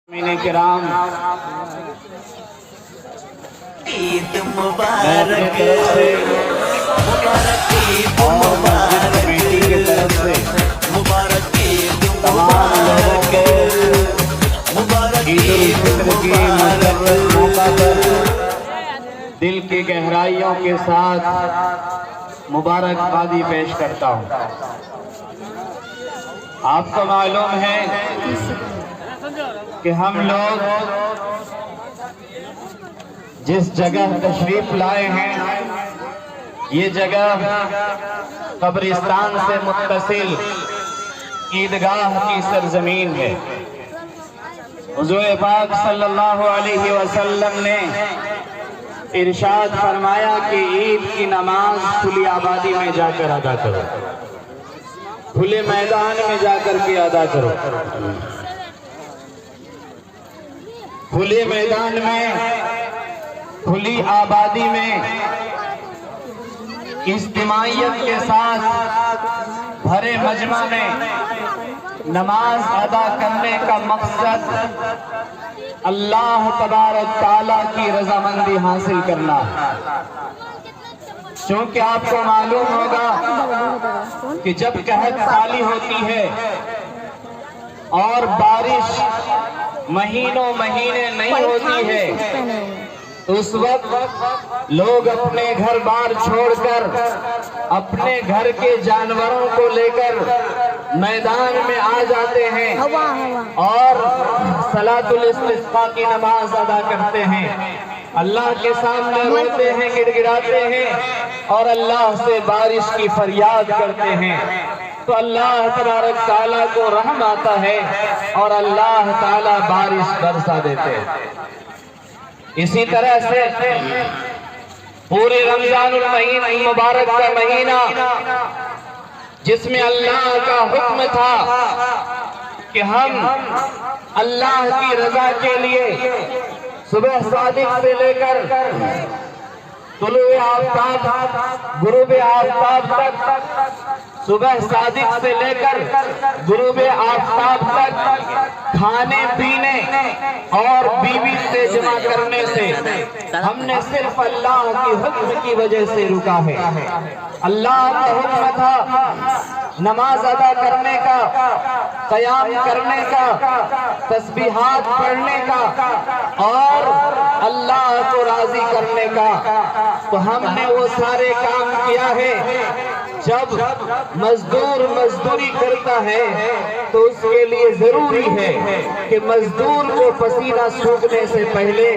مینے کرام عید مبارک مبارک عید مبارک کمیٹی کی طرف سے مبارک عید تمام لوگوں کو مبارک عید الفطر کی مسرت موقع پر دل کی گہرائیوں کے ساتھ مبارکبادی پیش کرتا ہوں۔ آپ کو معلوم ہے کہ ہم لوگ جس جگہ تشریف لائے ہیں یہ جگہ قبرستان سے متصل عیدگاہ کی سرزمین ہے۔ حضور پاک صلی اللہ علیہ وسلم نے ارشاد فرمایا کہ عید کی نماز کھلی آبادی میں جا کر ادا کرو، کھلے میدان میں جا کر کے ادا کرو۔ کھلے میدان میں، کھلی آبادی میں اجتماعیت کے ساتھ بھرے مجمع میں نماز ادا کرنے کا مقصد اللہ تبارک تعالیٰ کی رضامندی حاصل کرنا ہے۔ چونکہ آپ کو معلوم ہوگا کہ جب قحط سالی ہوتی ہے اور بارش مہینوں مہینے نہیں ہوتی ہے تو اس وقت لوگ اپنے گھر بار چھوڑ کر اپنے گھر کے جانوروں کو لے کر میدان میں آ جاتے ہیں اور صلاۃ الاستسقاء کی نماز ادا کرتے ہیں، اللہ کے سامنے روتے ہیں، گڑ گڑاتے ہیں اور اللہ سے بارش کی فریاد کرتے ہیں تو اللہ تبارک تعالیٰ کو رحم آتا ہے اور اللہ تعالیٰ بارش برسا دیتے ہیں۔ اسی طرح سے پورے رمضان المبارک کا مہینہ جس میں اللہ کا حکم تھا کہ ہم اللہ کی رضا کے لیے صبح صادق سے لے کر طلوع آفتاب غروب آفتاب تک، صبح صادق سے لے کر غروب آفتاب تک کھانے پینے اور بیوی سے جمع کرنے سے ہم نے صرف اللہ کی حکم کی وجہ سے رکا ہے۔ اللہ کا حکم تھا نماز ادا کرنے کا، قیام کرنے کا، تسبیحات پڑھنے کا اور اللہ کو راضی کرنے کا، تو ہم نے وہ سارے کام کیا ہے۔ جب مزدور مزدوری کرتا ہے تو اس کے لیے ضروری ہے کہ مزدور کو پسینہ سوکھنے سے پہلے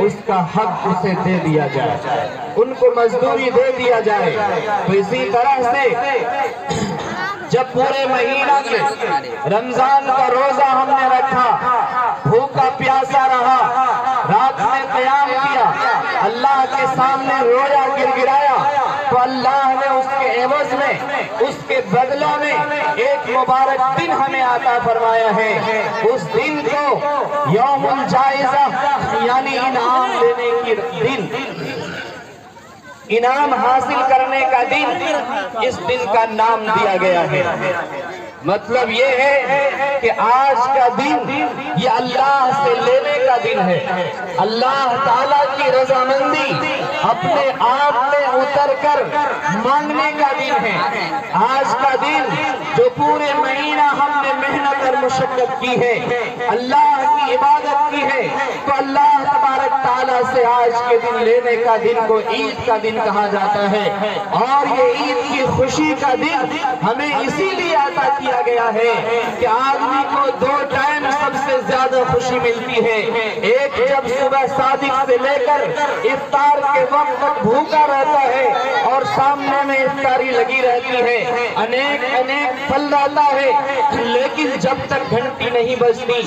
اس کا حق اسے دے دیا جائے، ان کو مزدوری دے دیا جائے۔ تو اسی طرح سے جب پورے مہینہ میں رمضان کا روزہ ہم نے رکھا، بھوکا پیاسا رہا، رات میں قیام کیا، اللہ کے سامنے رویا، گر گرایا، تو اللہ نے اس کے عوض میں، اس کے بدلہ میں ایک مبارک دن ہمیں عطا فرمایا ہے۔ اس دن کو یوم الجائزہ یعنی انعام لینے کی دن، انعام حاصل کرنے کا دن، اس دن کا نام دیا گیا ہے۔ مطلب یہ ہے کہ آج کا دن یہ اللہ سے لینے کا دن ہے، اللہ تعالیٰ کی رضامندی اپنے آپ میں اتر کر مانگنے کا دن ہے۔ آج کا دن جو پورے مہینہ ہم نے محنت اور مشقت کی ہے، اللہ کی عبادت کی ہے، تو اللہ تبارک تعالیٰ سے آج کے دن لینے کا دن کو عید کا دن کہا جاتا ہے۔ اور یہ عید کی خوشی کا دن ہمیں اسی لیے عطا کیا گیا ہے کہ آدمی کو دو ٹائم سب سے زیادہ خوشی ملتی ہے، ایک جب صبح صادق سے لے کر افطار کے وقت تک بھوکا رہتا ہے اور سامنے میں افطاری لگی رہتی ہے، انیک پھل لاتا ہے، لیکن جب تک گھنٹی نہیں بجتی،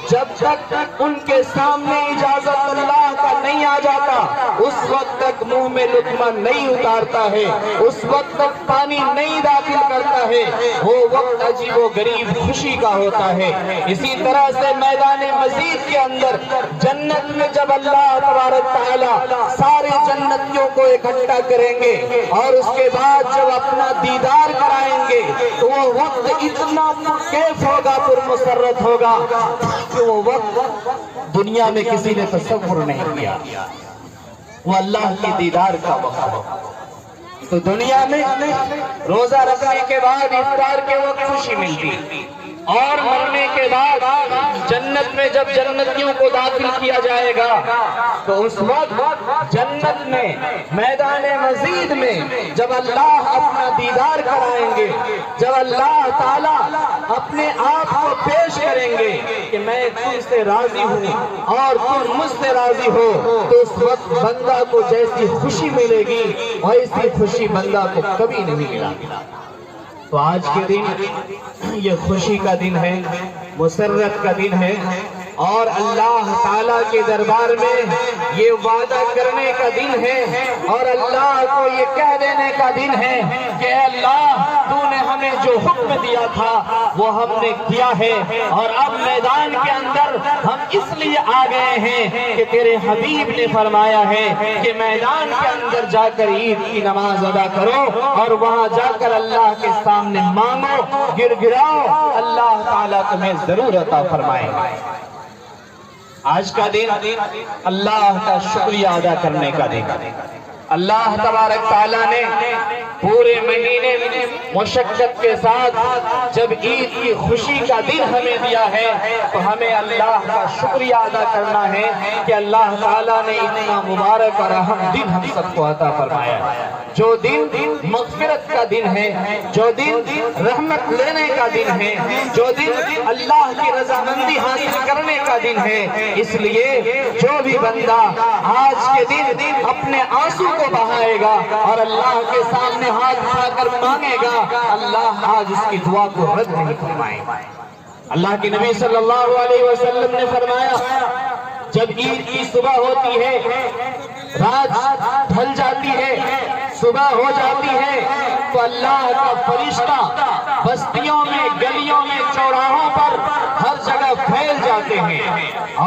جب تک ان کے سامنے اجازت اللہ کا نہیں آ جاتا، اس وقت تک منہ میں لقمہ نہیں اتارتا ہے، اس وقت تک پانی نہیں داخل کرتا ہے، وہ وقت عجیب و غریب خوشی کا ہوتا ہے۔ اسی طرح سے میدان مزید کے اندر جنت میں جب اللہ تبارک تعالیٰ سارے جنتیوں کو اکٹھا کریں گے اور اس کے بعد جب اپنا دیدار کرائیں گے تو وہ وقت اتنا کیف ہوگا، پر مسرت ہوگا کہ وہ وقت دنیا میں کسی نے تصور نہیں کیا، وہ اللہ کی دیدار کا وقت ہو۔ تو دنیا میں روزہ رکھنے کے بعد افطار کے وقت خوشی ملتی، اور مرنے کے بعد جنت میں جب جنتیوں کو داخل کیا جائے گا تو اس وقت جنت میں میدان مزید میں جب اللہ اپنا دیدار کرائیں گے، جب اللہ تعالیٰ اپنے آپ کو پیش کریں گے کہ میں تم سے راضی ہوں اور تم مجھ سے راضی ہو، تو اس وقت بندہ کو جیسی خوشی ملے گی ویسی خوشی بندہ کو کبھی نہیں ملا۔ تو آج کے دن یہ خوشی کا دن ہے، مسرت کا دن ہے، اور اللہ تعالیٰ کے دربار میں یہ وعدہ کرنے کا دن ہے، اور اللہ کو یہ کہہ دینے کا دن ہے کہ اے اللہ تو نے ہمیں جو حکم دیا تھا وہ ہم نے کیا ہے، اور اب میدان کے اندر ہم اس لیے آ گئے ہیں کہ تیرے حبیب نے فرمایا ہے کہ میدان کے اندر جا کر عید کی نماز ادا کرو، اور وہاں جا کر اللہ کے سامنے مانگو، گر گراؤ، اللہ تعالیٰ تمہیں ضرور عطا فرمائے گا۔ آج کا دن اللہ کا شکریہ ادا کرنے کا دن۔ اللہ تبارک تعالیٰ نے پورے مہینے مشقت کے ساتھ جب عید کی خوشی کا دن ہمیں دیا ہے تو ہمیں اللہ کا شکریہ ادا کرنا ہے کہ اللہ تعالیٰ نے اتنا مبارک اور اہم دن ہم سب کو عطا فرمایا ہے، جو دن مغفرت کا دن ہے، جو دن رحمت لینے کا دن ہے، جو دن اللہ کی رضامندی حاصل کرنے کا دن ہے۔ اس لیے جو بھی بندہ آج کے دن اپنے آنسو کو بہائے گا اور اللہ کے سامنے ہاتھ اٹھا کر مانگے گا، اللہ آج اس کی دعا کو رد نہیں فرمائے گا۔ اللہ کے نبی صلی اللہ علیہ وسلم نے فرمایا جب عید کی صبح ہوتی ہے، رات ڈھل جاتی ہے، صبح ہو جاتی ہے، تو اللہ کا فرشتہ بستیوں میں، گلیوں میں، چوراہوں پر ہر جگہ پھیل جاتے ہیں،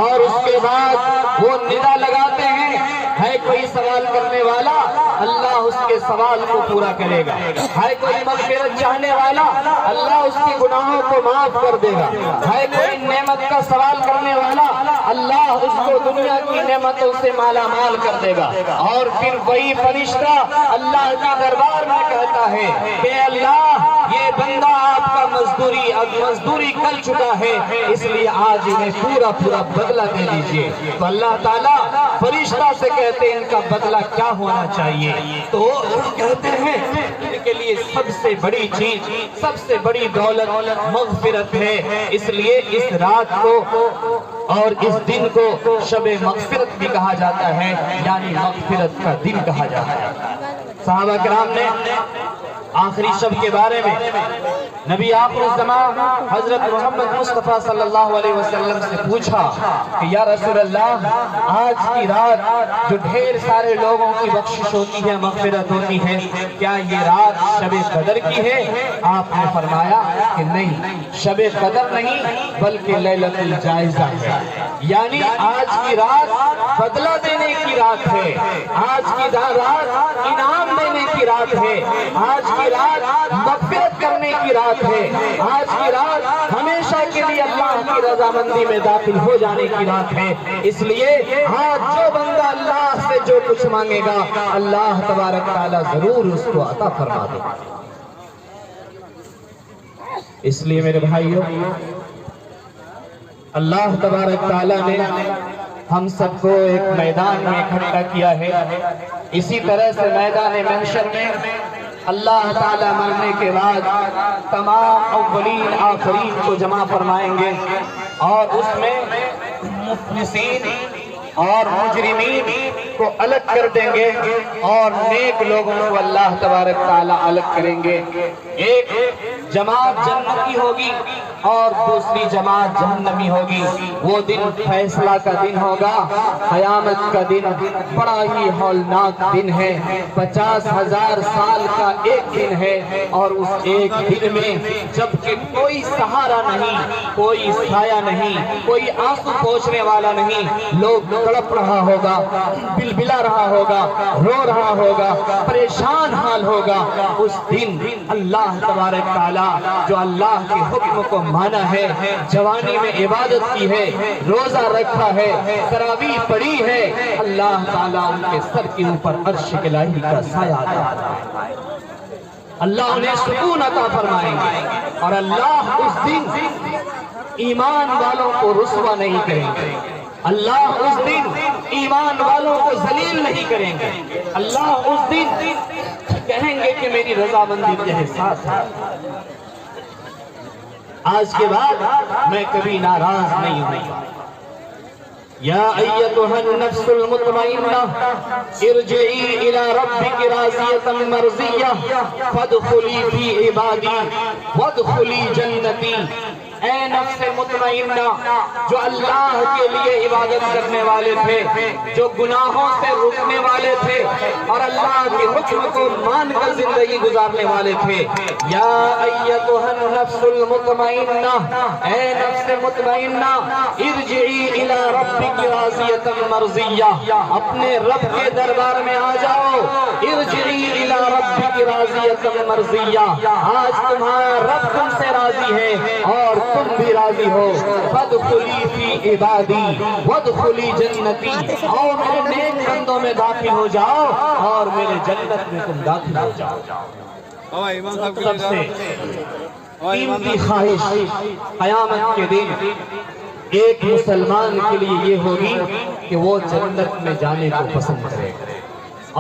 اور اس کے بعد وہ ندا لگاتے ہیں، ہے کوئی سوال کرنے والا، اللہ اس کے سوال کو پورا کرے گا، ہے کوئی مغفرت چاہنے والا، اللہ اس کے گناہوں کو معاف کر دے گا، ہے کوئی نعمت کا سوال کرنے والا، اللہ اس کو دنیا کی نعمتوں سے مالا مال کر دے گا۔ اور پھر وہی فرشتہ اللہ کے دربار میں کہتا ہے کہ اللہ یہ بندہ آپ کا مزدوری کر چکا ہے، اس لیے آج انہیں پورا بدلہ دے دیجئے۔ تو اللہ تعالیٰ فرشتہ سے کہتے ہیں ان کا بدلہ کیا ہونا چاہیے، تو وہ کہتے ہیں ان کے لیے سب سے بڑی چیز، سب سے بڑی دولت مغفرت ہے، اس لیے اس رات کو اور اس دن کو شب مغفرت بھی کہا جاتا ہے، یعنی مغفرت کا دن کہا جاتا ہے۔ صحابہ کرام نے آخری شب کے بارے میں نبی آخر الزمان حضرت محمد مصطفیٰ صلی اللہ علیہ وسلم سے پوچھا کہ یا رسول اللہ، آج کی رات جو ڈھیر سارے لوگوں کی بخشش ہوتی ہے، مغفرت ہوتی ہے، کیا یہ رات شب قدر کی ہے؟ آپ نے فرمایا کہ نہیں، شب قدر نہیں بلکہ لیلۃ الجائزہ ہے، یعنی آج کی رات بدلہ دینے کی رات ہے، آج کی رات انعام دینے کی رات ہے، آج کی رات مغفرت کرنے کی رات ہے، آج کی رات ہمیشہ کے لیے اللہ کی رضامندی میں داخل ہو جانے کی رات ہے۔ اس لیے آج جو بندہ اللہ سے جو کچھ مانگے گا، اللہ تبارک تعالیٰ ضرور اس کو عطا فرما دے گا۔ اس لیے میرے بھائیوں، اللہ تبارک تعالیٰ نے ہم سب کو ایک میدان میں اکٹھا کیا ہے، اسی طرح سے میدان محشر میں اللہ تعالیٰ مرنے کے بعد تمام اولین آخرین کو جمع فرمائیں گے، اور اس میں مفلسین اور مجرمین کو الگ کر دیں گے، اور نیک لوگوں کو اللہ تبارک تعالیٰ الگ کریں گے۔ ایک جماعت جنتی ہوگی اور دوسری جماعت جہنمی ہوگی۔ وہ دن فیصلہ کا دن ہوگا، قیامت کا دن بڑا ہی ہولناک دن ہے، 50,000 سال کا ایک دن ہے، اور اس ایک دن میں جب کہ کوئی سہارا نہیں، کوئی سایہ نہیں، کوئی آنسو پوچھنے والا نہیں، لوگ تڑپ رہا ہوگا، بلبلا رہا ہوگا، رو رہا ہوگا، پریشان حال ہوگا۔ اس دن اللہ تبارک تعالیٰ جو اللہ کے حکم کو مانا ہے، جوانی میں عبادت کی ہے، روزہ رکھا ہے، تراویح پڑھی ہے، اللہ تعالیٰ ان کے سر کے اوپر عرش الہی کا سایہ عطا فرمائے گا، اللہ انہیں سکون عطا فرمائیں گے، اور اللہ اس دن ایمان والوں کو رسوا نہیں کریں گے، اللہ اس دن ایمان والوں کو ذلیل نہیں کریں گے، اللہ اس دن کہیں گے کہ میری رضامندی تیرے ساتھ ہے، آج کے بعد میں کبھی ناراض نہیں ہوں۔ یا ایتھا النفس المطمئنہ ارجعی الی ربک راضیۃ مرضیہ فادخلی فی عبادی وادخلی جنتی۔ اے نفس مطمئنہ جو اللہ کے لیے عبادت کرنے والے تھے، جو گناہوں سے رکنے والے تھے اور اللہ کے حکم کو مان کر زندگی گزارنے والے تھے، یا ایتھا النفس المطمئنہ، اے نفس مطمئنہ ارجعی الی ربک راضیۃ مرضیہ، اپنے رب کے دربار میں آ جاؤ، ارجعی الی ربک راضیۃ مرضیہ، آج تمہارا رب تم سے راضی ہے اور تم بھی راضی ہو، فادخلی فی عبادی وادخلی جنتی، آؤ میرے نیک بندوں میں داخل ہو جاؤ اور میرے جنت میں تم داخل ہو جاؤ۔ سب سے قیمتی خواہش قیامت کے دن ایک مسلمان کے لیے یہ ہوگی کہ وہ جنت میں جانے کو پسند کرے گا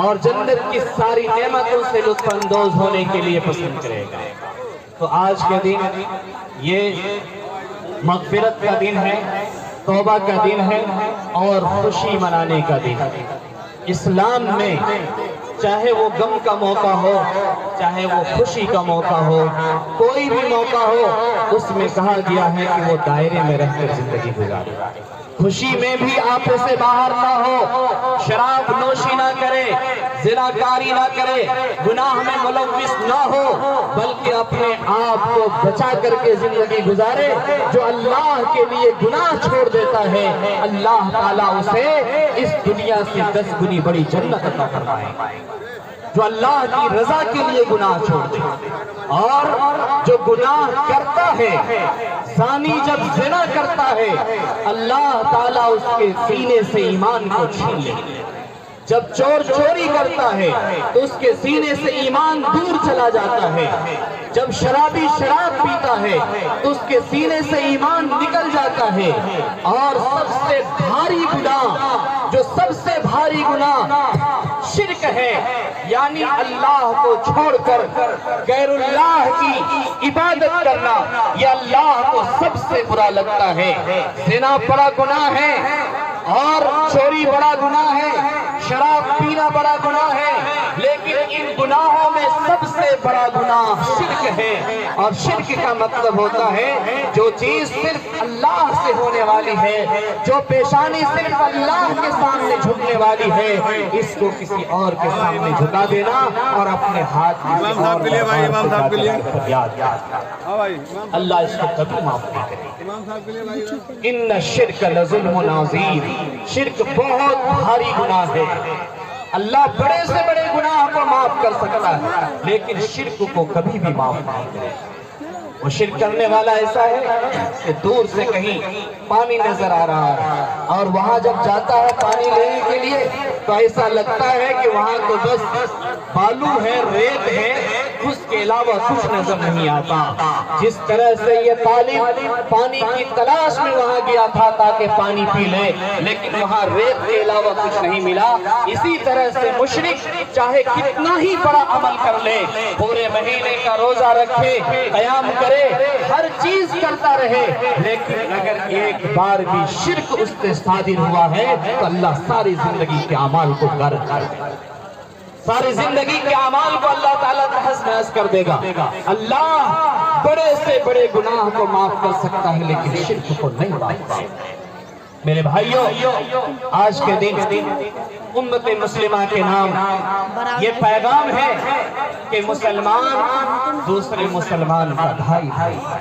اور جنت کی ساری نعمتوں سے لطف اندوز ہونے کے لیے پسند کرے گا۔ تو آج کے دن یہ مغفرت کا دن ہے، توبہ کا دن ہے اور خوشی منانے کا دن ہے۔ اسلام میں چاہے وہ غم کا موقع ہو، چاہے وہ خوشی کا موقع ہو، کوئی بھی موقع ہو، اس میں کہا گیا ہے کہ وہ دائرے میں رہ کر زندگی گزارے۔ خوشی میں بھی آپے سے باہر نہ ہو، شراب نوشی نہ کرے، زناکاری نہ کرے، گناہ میں ملوث نہ ہو، بلکہ اپنے آپ کو بچا کر کے زندگی گزارے۔ جو اللہ کے لیے گناہ چھوڑ دیتا ہے، اللہ تعالیٰ اسے اس دنیا سے 10 گنی بڑی جنت عطا فرمائے گا۔ جو اللہ کی رضا کے لیے گناہ چھوڑ دے، اور جو گناہ کرتا ہے، زانی جب زنا کرتا ہے، اللہ تعالیٰ اس کے سینے سے ایمان کو چھین لے۔ جب چور چوری کرتا ہے تو اس کے سینے سے ایمان دور چلا جاتا ہے۔ جب شرابی شراب پیتا ہے تو اس کے سینے سے ایمان نکل جاتا ہے۔ اور سب سے بھاری گناہ، جو سب سے بھاری گناہ شرک ہے، یعنی اللہ کو چھوڑ کر غیر اللہ کی عبادت کرنا، یہ اللہ کو سب سے برا لگتا ہے۔ زنا بڑا گناہ ہے اور چوری بڑا گناہ ہے، شراب پینا بڑا گناہ ہے، لیکن ان گناہوں میں سب سے بڑا گناہ شرک ہے۔ اور شرک کا مطلب ہوتا ہے جو چیز صرف اللہ سے ہونے والی ہے، جو پیشانی صرف اللہ کے سامنے جھکنے والی ہے، اس کو کسی اور کے سامنے جھکا دینا اور اپنے ہاتھ میں اللہ اس کو کبھی معاف نہیں کرے۔ ان الشرک لظلم عظیم، شرک بہت بھاری گناہ ہے۔ اللہ بڑے سے بڑے گناہ کو معاف کر سکتا ہے، لیکن شرک کو کبھی بھی معاف نہیں کرے۔ وہ شرک کرنے والا ایسا ہے کہ دور سے کہیں پانی نظر آ رہا ہے اور وہاں جب جاتا ہے پانی لینے کے لیے تو ایسا لگتا ہے کہ وہاں تو بس بالو ہے، ریت ہے، اس کے علاوہ کچھ نظر نہیں آتا۔ جس طرح سے یہ طالب پانی کی تلاش میں وہاں گیا تھا تاکہ پانی پی لے، لیکن وہاں ریت کے علاوہ کچھ نہیں ملا، اسی طرح سے مشرک چاہے کتنا ہی بڑا عمل کر لے، پورے مہینے کا روزہ رکھے، قیام کرے، ہر چیز کرتا رہے، لیکن اگر ایک بار بھی شرک اس سے صادر ہوا ہے تو اللہ ساری زندگی کے اعمال کو غارت کر دے گا، ساری زندگی کے اعمال کو اللہ تعالیٰ تحس نحس کر دے گا۔ اللہ بڑے سے بڑے گناہ کو معاف کر سکتا ہے لیکن شرک کو نہیں معاف کر سکتا۔ میرے بھائیوں، آج کے دن امت مسلمہ کے نام یہ پیغام ہے کہ مسلمان دوسرے مسلمان کا بھائی ہے۔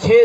6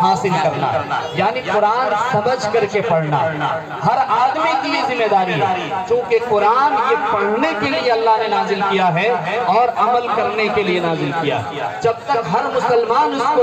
حاصل کرنا، یعنی قرآن سمجھ کر کے پڑھنا ہر آدمی کی یہ ذمہ داری ہے، چونکہ قرآن یہ پڑھنے کے لیے اللہ نے نازل کیا ہے اور عمل کرنے کے لیے نازل کیا۔ جب تک ہر مسلمان اس کو